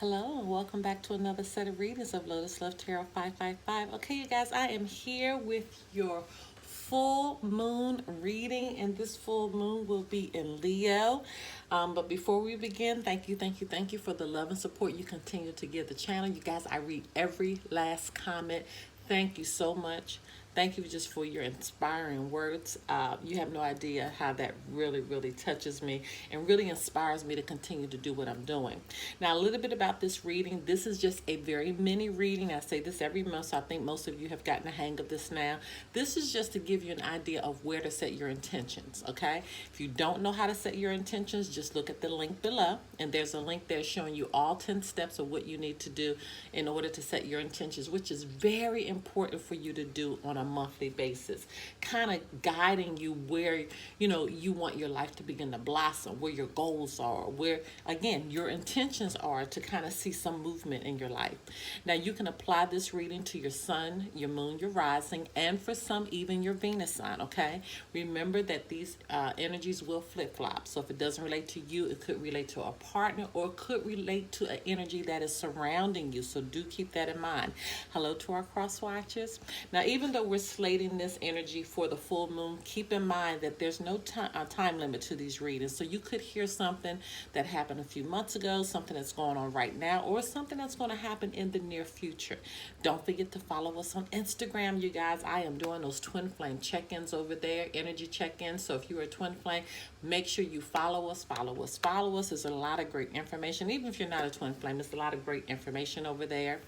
Hello and welcome back to another set of readings of Lotus Love Tarot 555. Okay, you guys, I am here with your full moon reading, and this full moon will be in Leo. But before we begin, thank you for the love and support you continue to give the channel. You guys, I read every last comment. Thank you so much. Thank you just for your inspiring words. You have no idea how that really touches me and really inspires me to continue to do what I'm doing. Now, a little bit about this reading. This is just a very mini reading. I say this every month, so I think most of you have gotten a hang of this now. This is just to give you an idea of where to set your intentions, okay? If you don't know how to set your intentions, just look at the link below, and there's a link there showing you all 10 steps of what you need to do in order to set your intentions, which is very important for you to do on a monthly basis, kind of guiding you where you want your life to begin to blossom, where your goals are, where again your intentions are to kind of see some movement in your life. Now you can apply this reading to your sun, your moon, your rising, and for some even your Venus sign. Okay, remember that these energies will flip-flop, so if it doesn't relate to you, it could relate to a partner or it could relate to an energy that is surrounding you, so do keep that in mind. Hello to our cross watchers. Now, even though we're slating this energy for the full moon, keep in mind that there's no time limit to these readings. So you could hear something that happened a few months ago, something that's going on right now, or something that's going to happen in the near future. Don't forget to follow us on Instagram, you guys. I am doing those twin flame check-ins over there, energy check-ins. So if you're a twin flame, make sure you follow us. There's a lot of great information. Even if you're not a twin flame, there's a lot of great information over there.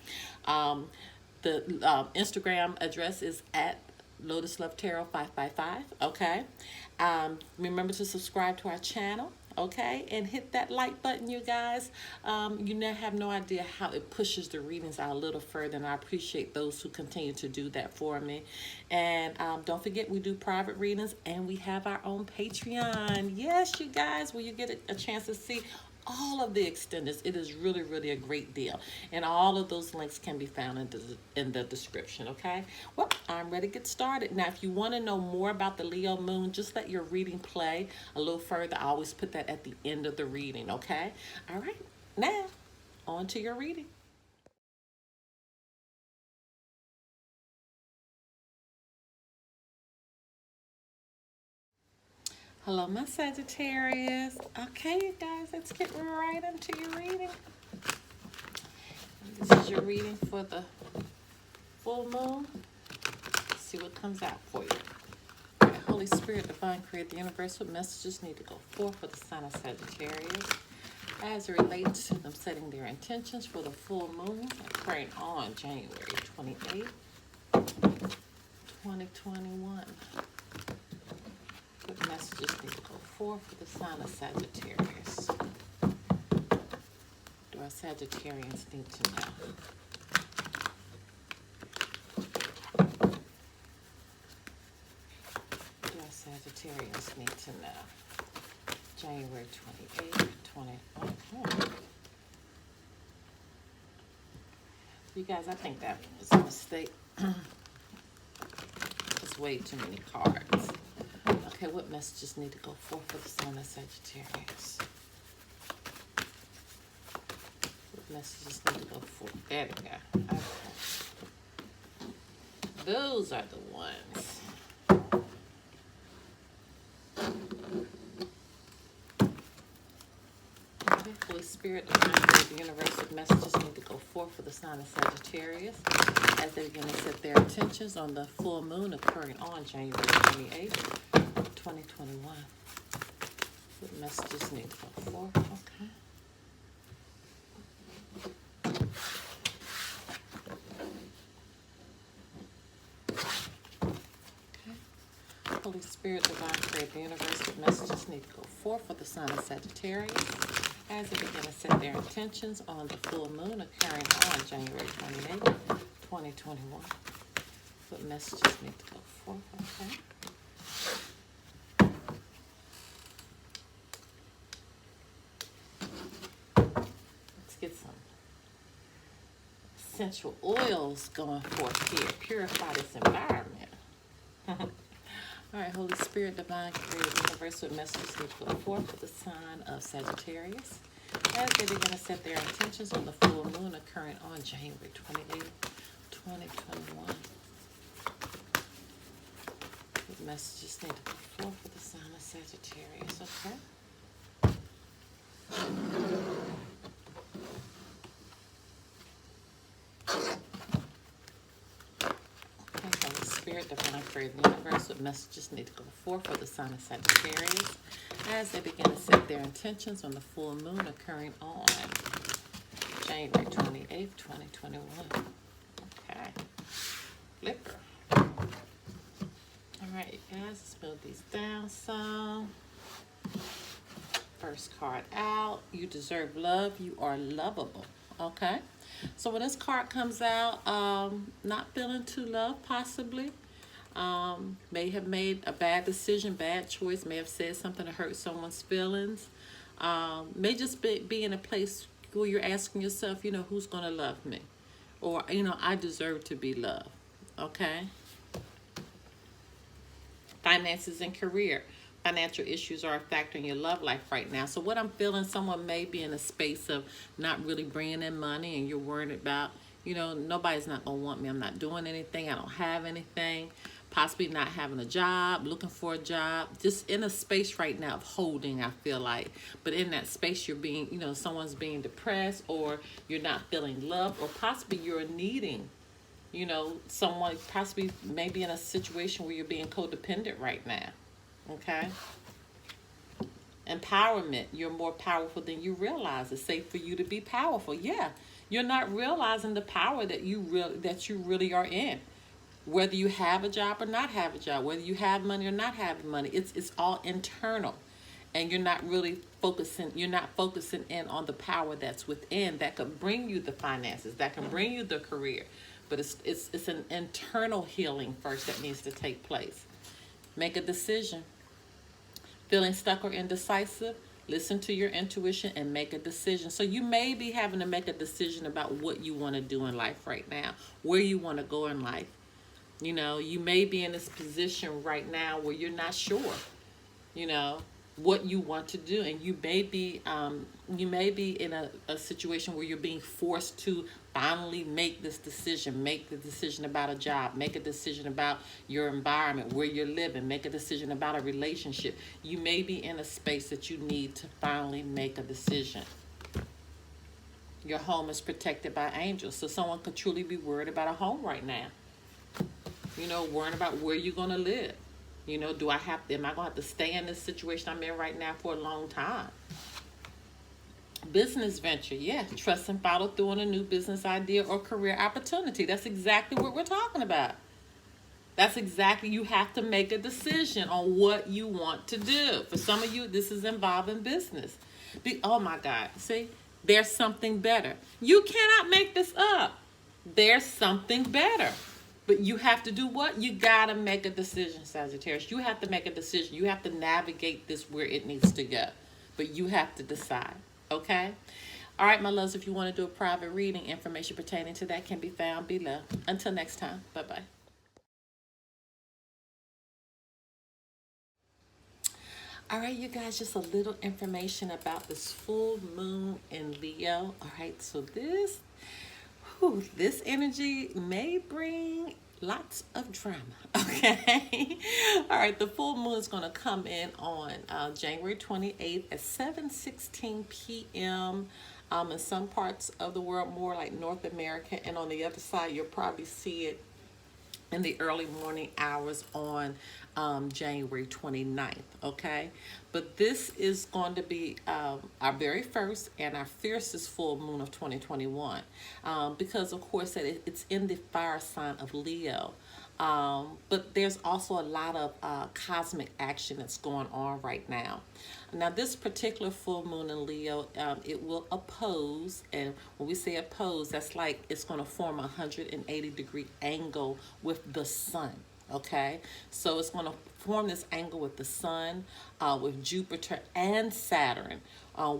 The Instagram address is at Lotus Love Tarot 555. Okay. Remember to subscribe to our channel. Okay, and hit that like button, you guys. You have no idea how it pushes the readings out a little further, and I appreciate those who continue to do that for me. And don't forget, we do private readings, and we have our own Patreon. Yes, you guys, where you get a chance to see all of the extenders. It is really a great deal, and all of those links can be found in the description. Okay, well, I'm ready to get started. Now, if you want to know more about the Leo moon, just let your reading play a little further. I always put that at the end of the reading. Okay, all right, now on to your reading. Hello, my Sagittarius. Okay, you guys, let's get right into your reading. This is your reading for the full moon. Let's see what comes out for you. All right, Holy Spirit, Divine Creator, the universe, what messages need to go forth for the sign of Sagittarius as it relates to them setting their intentions for the full moon occurring on January 28th, 2021. What messages need to go forth for the sign of Sagittarius? Do our Sagittarians need to know? Do our Sagittarians need to know? January 28th, 20. You guys, I think that was a mistake. It's way too many cards. Okay, what messages need to go forth for the sign of Sagittarius? What messages need to go forth? There we go. Okay. Those are the ones. Okay, Holy Spirit, the universe, what messages need to go forth for the sign of Sagittarius as they begin to set their intentions on the full moon occurring on January 28th. 2021. What messages need to go forth? Okay. Okay. Holy Spirit, Divine Creator, the universe, what messages need to go forth for the sign of Sagittarius as they begin to set their intentions on the full moon occurring on January 28th, 2021. What messages need to go forth? Okay. Get some essential oils going forth here. Purify this environment. All right, Holy Spirit, Divine Creator, Universal messages need to go forth for the sign of Sagittarius as they begin to set their intentions on the full moon occurring on January 28th, 2021. The messages need to go forth for the sign of Sagittarius, okay? Holy Spirit, divine prayer of the universe, what messages need to go forth for the sign of Sagittarius as they begin to set their intentions on the full moon occurring on January 28th, 2021. Okay. Flipper. All right, you guys, let's build these down some. First card out, you deserve love, you are lovable. Okay, so when this card comes out, not feeling too loved, possibly. May have made a bad decision, bad choice, may have said something to hurt someone's feelings. May just be in a place where you're asking yourself, you know, who's going to love me? Or, you know, I deserve to be loved. Okay? Finances and career. Financial issues are a factor in your love life right now. So what I'm feeling, someone may be in a space of not really bringing in money and you're worried about, you know, nobody's not going to want me. I'm not doing anything. I don't have anything. Possibly not having a job, looking for a job. Just in a space right now of holding, I feel like. But in that space, you're being, you know, someone's being depressed or you're not feeling loved or possibly you're needing, you know, someone possibly maybe in a situation where you're being codependent right now. Okay. Empowerment. You're more powerful than you realize. It's safe for you to be powerful. Yeah. You're not realizing the power that you really are in. Whether you have a job or not have a job, whether you have money or not have money, it's all internal. And you're not really focusing in on the power that's within that could bring you the finances, that can bring you the career. But it's an internal healing first that needs to take place. Make a decision. Feeling stuck or indecisive, listen to your intuition and make a decision. So you may be having to make a decision about what you want to do in life right now, where you want to go in life. You know, you may be in this position right now where you're not sure, you know, what you want to do. And you may be in a situation where you're being forced to finally make this decision. Make the decision about a job. Make a decision about your environment, where you're living. Make a decision about a relationship. You may be in a space that you need to finally make a decision. Your home is protected by angels. So someone could truly be worried about a home right now. You know, worrying about where you're going to live. You know, am I going to have to stay in this situation I'm in right now for a long time? Business venture, yeah. Trust and follow through on a new business idea or career opportunity. That's exactly what we're talking about. That's exactly, you have to make a decision on what you want to do. For some of you, this is involving business. Oh my God, see, there's something better. You cannot make this up. There's something better. But you have to do what? You got to make a decision, Sagittarius. You have to make a decision. You have to navigate this where it needs to go. But you have to decide, okay? All right, my loves, if you want to do a private reading, information pertaining to that can be found below. Until next time, bye-bye. All right, you guys, just a little information about this full moon in Leo. All right, so this energy may bring lots of drama, okay? All right, the full moon is going to come in on January 28th at 7:16 p.m. In some parts of the world, more like North America, and on the other side, you'll probably see it in the early morning hours on January 29th, okay? But this is going to be our very first and our fiercest full moon of 2021 because, of course, it's in the fire sign of Leo. But there's also a lot of cosmic action that's going on right now. Now, this particular full moon in Leo, it will oppose, and when we say oppose, that's like it's going to form a 180-degree angle with the sun, okay? So it's going to form this angle with the sun, with Jupiter and Saturn,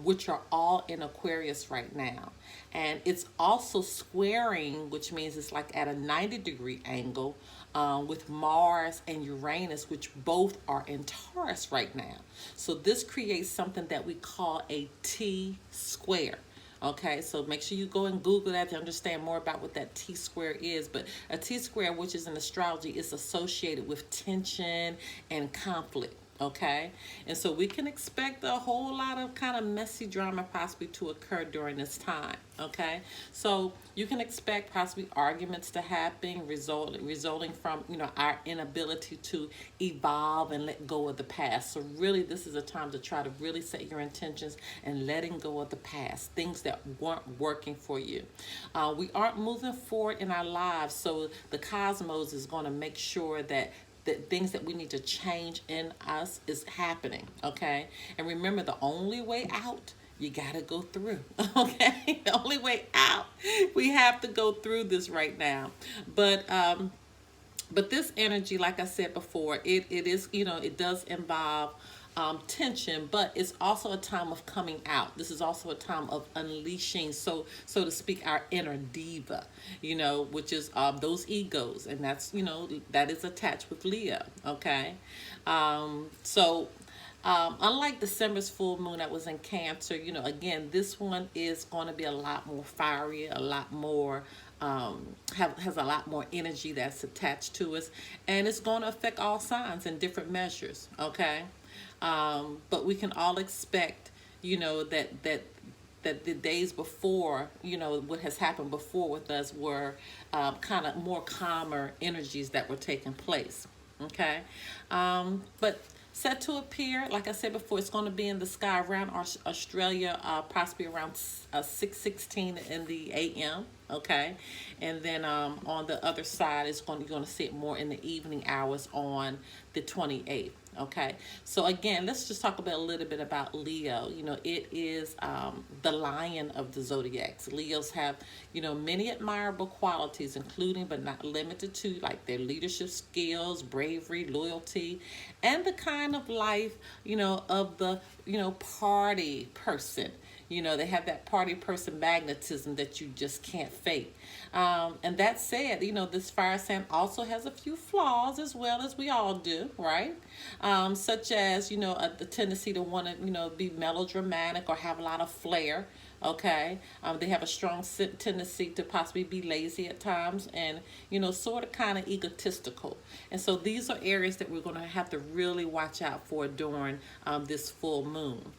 which are all in Aquarius right now. And it's also squaring, which means it's like at a 90-degree angle with Mars and Uranus, which both are in Taurus right now. So this creates something that we call a T square. Okay, so make sure you go and Google that to understand more about what that T square is. But a T square, which is in astrology, is associated with tension and conflict. Okay, and so we can expect a whole lot of kind of messy drama possibly to occur during this time. Okay, so you can expect possibly arguments to happen resulting from, you know, our inability to evolve and let go of the past. So really this is a time to try to really set your intentions and letting go of the past, things that weren't working for you. We aren't moving forward in our lives, so the cosmos is going to make sure that things that we need to change in us is happening. Okay, and remember, the only way out, you got to go through. Okay, the only way out, we have to go through this right now. But this energy, like I said before, it is, you know, it does involve tension, but it's also a time of coming out. This is also a time of unleashing, so to speak, our inner diva, you know, which is those egos, and that's, you know, that is attached with Leo. Okay, unlike December's full moon that was in Cancer, you know, again, this one is going to be a lot more fiery, a lot more has a lot more energy that's attached to us, and it's going to affect all signs in different measures. Okay, but we can all expect, you know, that the days before, you know, what has happened before with us were kind of more calmer energies that were taking place. Okay, but set to appear, like I said before, it's going to be in the sky around Australia, possibly around 6:16 in the a.m. Okay, and then on the other side, you're going to see it more in the evening hours on the 28th. Okay, so again, let's just talk about a little bit about Leo. You know, it is the lion of the zodiacs. Leos have, you know, many admirable qualities, including but not limited to, like, their leadership skills, bravery, loyalty, and the kind of life, you know, of the, you know, party person. You know, they have that party person magnetism that you just can't fake. And that said, you know, this fire sign also has a few flaws, as well as we all do, right? Such as, you know, the tendency to want to, you know, be melodramatic or have a lot of flair. Okay, they have a strong tendency to possibly be lazy at times, and, you know, sort of kind of egotistical. And so these are areas that we're going to have to really watch out for during this full moon.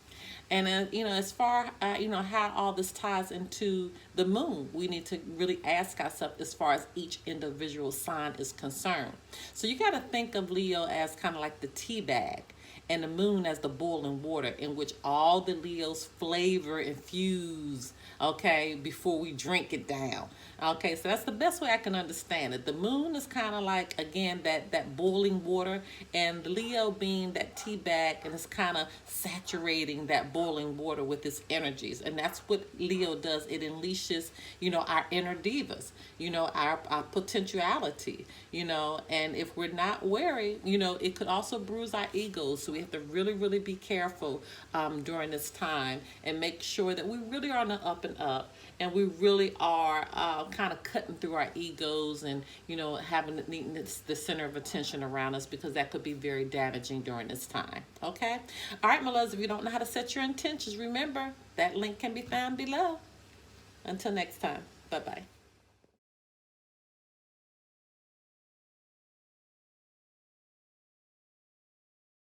And you know, as far you know, how all this ties into the moon, we need to really ask ourselves as far as each individual sign is concerned. So you got to think of Leo as kind of like the tea bag, and the moon as the boiling water in which all the Leos flavor infuse, okay, before we drink it down. Okay, so that's the best way I can understand it. The moon is kind of like, again, that boiling water, and the Leo being that tea bag, and it's kind of saturating that boiling water with its energies. And that's what Leo does. It unleashes, you know, our inner divas, you know, our potentiality, you know, and if we're not wary, you know, it could also bruise our egos. So we have to really, really be careful during this time and make sure that we really are on the up and up, and we really are kind of cutting through our egos and, you know, having the center of attention around us, because that could be very damaging during this time. Okay? All right, my loves, if you don't know how to set your intentions, remember that link can be found below. Until next time, bye-bye.